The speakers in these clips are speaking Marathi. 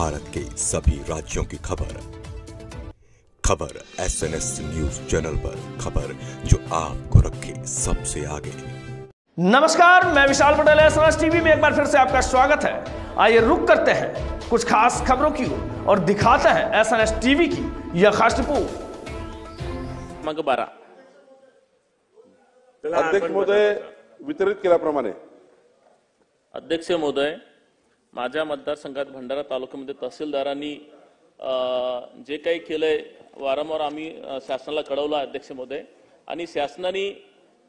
भारत के सभी राज्यों की खबर SNS न्यूज चैनल पर, खबर जो आपको रखे सबसे आगे। नमस्कार, मैं विशाल पटेल, SNS टीवी में एक बार फिर से आपका स्वागत है। आइए रुक करते हैं कुछ खास खबरों की ओर और दिखाते हैं SNS टीवी की यह खास रिपोर्ट। अध्यक्ष महोदय, वितरित केल्याप्रमाणे अध्यक्ष महोदय, माझ्या मतदारसंघात भंडारा तालुक्यामध्ये तहसीलदारांनी जे काही केलंय वारंवार आम्ही शासनाला कळवलं अध्यक्ष महोदय, आणि शासनाने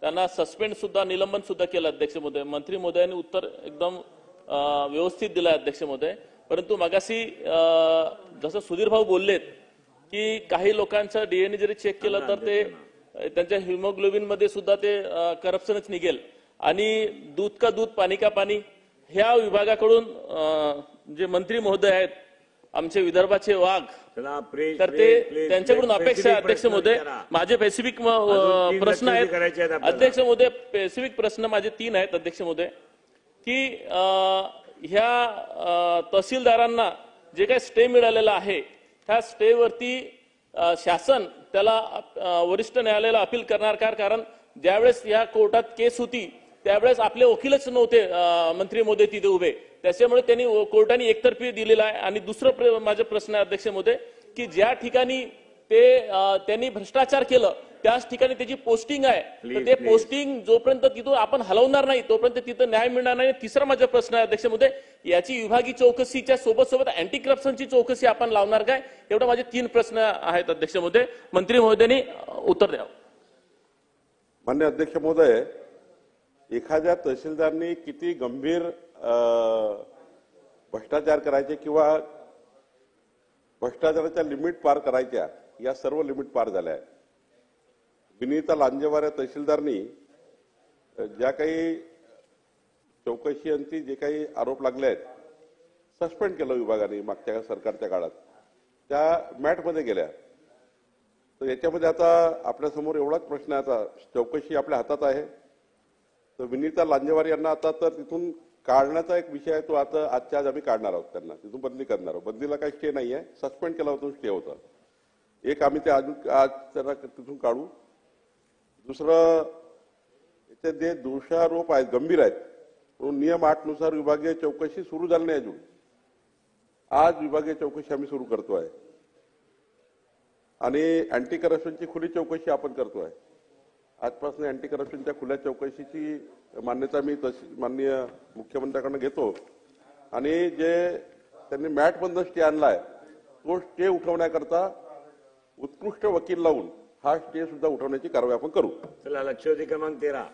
त्यांना सस्पेंड सुद्धा निलंबन सुद्धा केलं अध्यक्ष महोदय। मंत्री महोदयांनी उत्तर एकदम व्यवस्थित दिलं अध्यक्ष महोदय। परंतु मगाशी जसं सुधीर भाऊ बोललेत की काही लोकांचं डीएनए जरी चेक केलं तर ते त्यांच्या हिमोग्लोबिन मध्ये सुद्धा ते करप्शनच निघेल, आणि दूध का दूध पाणी का पाणी ह्या विभागाकडून जे मंत्री महोदय आहेत आमचे विदर्भाचे वाघ, तर ते त्यांच्याकडून अपेक्षा आहे अध्यक्ष महोदय। माझे स्पेसिफिक प्रश्न आहेत अध्यक्ष महोदय, स्पेसिफिक प्रश्न माझे 3 आहेत अध्यक्ष महोदय, की ह्या तहसीलदारांना जे काही स्टे मिळालेला आहे त्या स्टेवरती शासन त्याला वरिष्ठ न्यायालयाला अपील करणार का? कारण ज्यावेळेस या कोर्टात केस होती त्यावेळेस आपले वकीलच नव्हते मंत्री महोदय तिथे उभे, त्याच्यामुळे त्यांनी कोर्टाने एकतर्फी दिलेला आहे। आणि दुसरं माझा प्रश्न आहे अध्यक्ष महोदय, की ज्या ठिकाणी त्यांनी भ्रष्टाचार केलं त्याच ठिकाणी त्याची पोस्टिंग आहे, तर ते पोस्टिंग जोपर्यंत तिथून आपण हलवणार नाही तोपर्यंत तिथं न्याय मिळणार नाही। तिसरा माझा प्रश्न आहे अध्यक्ष महोदय, याची विभागीय चौकशीच्या सोबत अँटी करप्शनची चौकशी आपण लावणार काय? एवढे माझे 3 प्रश्न आहेत अध्यक्ष महोदय, मंत्री महोदयांनी उत्तर द्यावं। माननीय अध्यक्ष महोदय, एखाद्या तहसीलदारनी किती गंभीर भ्रष्टाचार करायचे किंवा भ्रष्टाचाराच्या लिमिट पार करायच्या, या सर्व लिमिट पार झाल्या। विनीता लांजेवार या तहसीलदारनी ज्या काही चौकशीअंती जे काही आरोप लागले आहेत सस्पेंड केलं विभागाने मागच्या सरकारच्या काळात, त्या मॅटमध्ये गेल्या। तर याच्यामध्ये आता आपल्यासमोर एवढाच प्रश्न आहे, आता चौकशी आपल्या हातात आहे, तर विनीता लांजेवार यांना आता तर तिथून काढण्याचा एक विषय आहे, तो आता आजच्या आज आम्ही काढणार आहोत, त्यांना तिथून बदली करणार आहोत। बदलीला काही स्टे नाही आहे, सस्पेंड केला होता स्टे होता एक, आम्ही ते आज त्यांना तिथून काढू। दुसरं, इथे जे दोषारोप आहेत गंभीर आहेत, तो नियम 8 नुसार विभागीय चौकशी सुरू झाली नाही अजून। आज विभागीय चौकशी आम्ही सुरू करतोय आणि अँटी करप्शनची खुली चौकशी आपण करतोय। आजपासून अँटी करप्शनच्या खुल्या चौकशीची मान्यता मी माननीय मुख्यमंत्र्यांकडून घेतो, आणि जे त्यांनी मॅटमधून स्टे आणलाय तो स्टे उठवण्याकरता उत्कृष्ट वकील लावून हा स्टे सुद्धा उठवण्याची कारवाई आपण करू। चला, लक्षवेधी क्रमांक 13